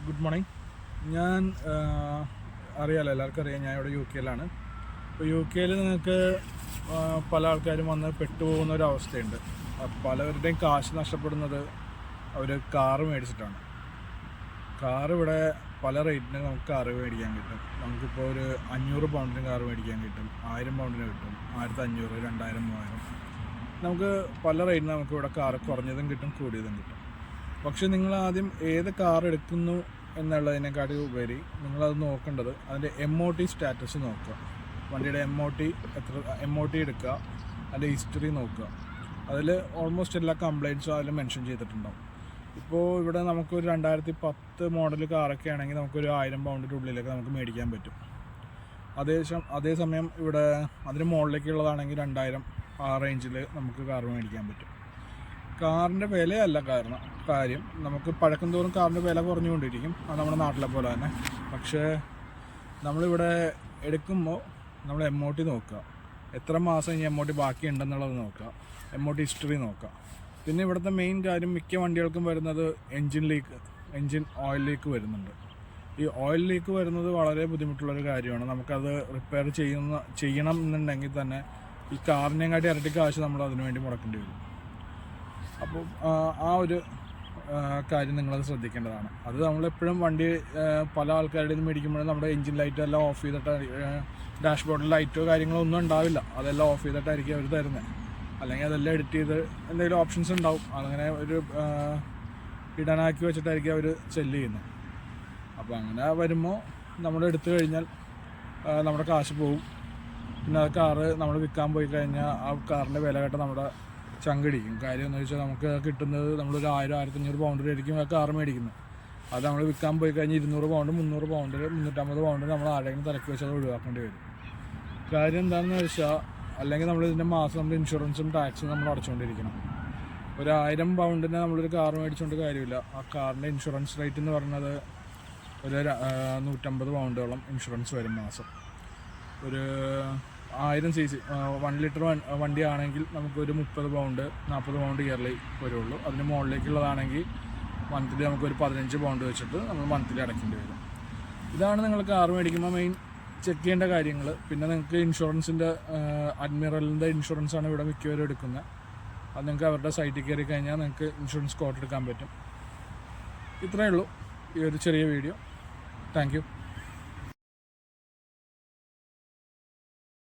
Good morning. ഞാൻ അറിയാമല്ലോ, എല്ലാവർക്കും അറിയാം, ഞാൻ ഇവിടെ UK-യിലാണ്. ഇപ്പോൾ UK-യിൽ നിങ്ങൾക്ക് പല ആൾക്കാരും വന്ന് പെട്ടുപോകുന്ന ഒരു അവസ്ഥയുണ്ട്. പലവരുടെയും കാശ് നഷ്ടപ്പെടുന്നത് അവർ കാറ് മേടിച്ചിട്ടാണ്. കാറ് ഇവിടെ പല റേറ്റിന് നമുക്ക് കാറ് മേടിക്കാൻ കിട്ടും. നമുക്കിപ്പോൾ ഒരു 500 പൗണ്ടിന് കാറ് മേടിക്കാൻ കിട്ടും, 1000 പൗണ്ടിന് കിട്ടും, 1500, 2000, 3000. നമുക്ക് പല റേറ്റിന് നമുക്ക് ഇവിടെ കാറ് കുറഞ്ഞതും കിട്ടും, കൂടിയതും കിട്ടും. പക്ഷെ നിങ്ങൾ ആദ്യം ഏത് കാർ എടുക്കുന്നു എന്നുള്ളതിനെക്കാട്ടി ഉപരി നിങ്ങളത് നോക്കേണ്ടത് അതിൻ്റെ MOT സ്റ്റാറ്റസ് നോക്കുക. വണ്ടിയുടെ MOT എടുക്കുക, അതിൻ്റെ ഹിസ്റ്ററി നോക്കുക. അതിൽ ഓൾമോസ്റ്റ് എല്ലാ കംപ്ലയിൻറ്റ്സും അതിൽ മെൻഷൻ ചെയ്തിട്ടുണ്ടാവും. ഇപ്പോൾ ഇവിടെ നമുക്കൊരു 2010 മോഡൽ കാറൊക്കെ ആണെങ്കിൽ നമുക്കൊരു 1000 പൗണ്ടിൻ്റെ ഉള്ളിലൊക്കെ നമുക്ക് മേടിക്കാൻ പറ്റും. അതേസമയം ഇവിടെ അതിന് മുകളിലേക്കുള്ളതാണെങ്കിൽ 2000 ആ റേഞ്ചിൽ നമുക്ക് കാർ മേടിക്കാൻ പറ്റും. കാറിൻ്റെ വിലയല്ല കാര്യം, നമുക്ക് പഴക്കം തോറും കാറിൻ്റെ വില കുറഞ്ഞുകൊണ്ടിരിക്കും. അത് നമ്മുടെ നാട്ടിലെ പോലെ തന്നെ. പക്ഷേ നമ്മളിവിടെ എടുക്കുമ്പോൾ നമ്മൾ MOT നോക്കുക, എത്ര മാസം ഈ MOT ബാക്കി ഉണ്ടെന്നുള്ളത് നോക്കുക, MOT ഹിസ്റ്ററി നോക്കുക. പിന്നെ ഇവിടുത്തെ മെയിൻ കാര്യം, മിക്ക വണ്ടികൾക്കും വരുന്നത് എൻജിൻ ഓയിൽ ലീക്ക് വരുന്നുണ്ട്. ഈ ഓയിൽ ലീക്ക് വരുന്നത് വളരെ ബുദ്ധിമുട്ടുള്ളൊരു കാര്യമാണ്. നമുക്കത് റിപ്പയർ ചെയ്യണം എന്നുണ്ടെങ്കിൽ തന്നെ ഈ കാറിനെക്കാട്ടി ഇരട്ടി കാശ് നമ്മൾ അതിനു വേണ്ടി മുടക്കേണ്ടി വരും. അപ്പോൾ ആ ഒരു കാര്യം നിങ്ങളത് ശ്രദ്ധിക്കേണ്ടതാണ്. അത് നമ്മളെപ്പോഴും വണ്ടി പല ആൾക്കാരുടെ നിന്ന് മേടിക്കുമ്പോഴും നമ്മുടെ എൻജിൻ ലൈറ്റ് എല്ലാം ഓഫ് ചെയ്തിട്ട്, ഡാഷ്ബോർഡിൽ ലൈറ്റോ കാര്യങ്ങളോ ഒന്നും ഉണ്ടാവില്ല, അതെല്ലാം ഓഫ് ചെയ്തിട്ടായിരിക്കും അവർ തരുന്നത്. അല്ലെങ്കിൽ അതെല്ലാം എഡിറ്റ് ചെയ്ത് എന്തെങ്കിലും ഓപ്ഷൻസ് ഉണ്ടാവും, അങ്ങനെ ഒരു ഇടാനാക്കി വെച്ചിട്ടായിരിക്കും അവർ സെല്ല് ചെയ്യുന്നത്. അപ്പോൾ അങ്ങനെ വരുമ്പോൾ നമ്മൾ എടുത്തു കഴിഞ്ഞാൽ നമ്മുടെ കാശ് പോവും. പിന്നെ ആ കാറ് നമ്മൾ വിൽക്കാൻ പോയി കഴിഞ്ഞാൽ ആ കാറിൻ്റെ വില കേട്ട നമ്മുടെ ചങ്കടിക്കും. കാര്യം എന്ന് വെച്ചാൽ നമുക്ക് കിട്ടുന്നത് നമ്മളൊരു 1000-1500 പൗണ്ടിലായിരിക്കും ആ കാറ് മേടിക്കുന്നത്. അത് നമ്മൾ വിൽക്കാൻ പോയി കഴിഞ്ഞാൽ 200 പൗണ്ട്, 300 പൗണ്ട്, 350 പൗണ്ട് നമ്മൾ ആരെങ്കിലും തലക്ക് വെച്ചാൽ അത് ഒഴിവാക്കേണ്ടി വരും. കാര്യം എന്താണെന്ന് വെച്ചാൽ, അല്ലെങ്കിൽ നമ്മളിതിൻ്റെ മാസം നമ്മൾ ഇൻഷുറൻസും ടാക്സും നമ്മൾ അടച്ചുകൊണ്ടിരിക്കണം. ഒരു 1000 പൗണ്ടിന് നമ്മളൊരു കാറ് മേടിച്ചുകൊണ്ട് കാര്യമില്ല. ആ കാറിൻ്റെ ഇൻഷുറൻസ് റേറ്റ് എന്ന് പറയുന്നത് ഒരു 150 പൗണ്ടോളം ഇൻഷുറൻസ് വരും മാസം. ഒരു 1000 cc 1 ലിറ്റർ വണ്ടിയാണെങ്കിൽ നമുക്കൊരു 30 പൗണ്ട് 40 പൗണ്ട് ഇയർലി വരുള്ളൂ. അതിന് മുകളിലേക്കുള്ളതാണെങ്കിൽ മന്ത്ലി നമുക്കൊരു 15 പൗണ്ട് വെച്ചിട്ട് നമ്മൾ മന്ത്ലി അടയ്ക്കേണ്ടി വരും. ഇതാണ് നിങ്ങൾ കാർ മേടിക്കുമ്പോൾ മെയിൻ ചെക്ക് ചെയ്യേണ്ട കാര്യങ്ങൾ. പിന്നെ നിങ്ങൾക്ക് ഇൻഷുറൻസിൻ്റെ അഡ്മിറലിൻ്റെ ഇൻഷുറൻസാണ് ഇവിടെ മിക്കവരും എടുക്കുന്നത്. അത് നിങ്ങൾക്ക് അവരുടെ സൈറ്റിൽ കയറി കഴിഞ്ഞാൽ നിങ്ങൾക്ക് ഇൻഷുറൻസ് കോട്ട് എടുക്കാൻ പറ്റും. ഇത്രയേ ഉള്ളൂ ഈ ഒരു ചെറിയ വീഡിയോ. Thank you.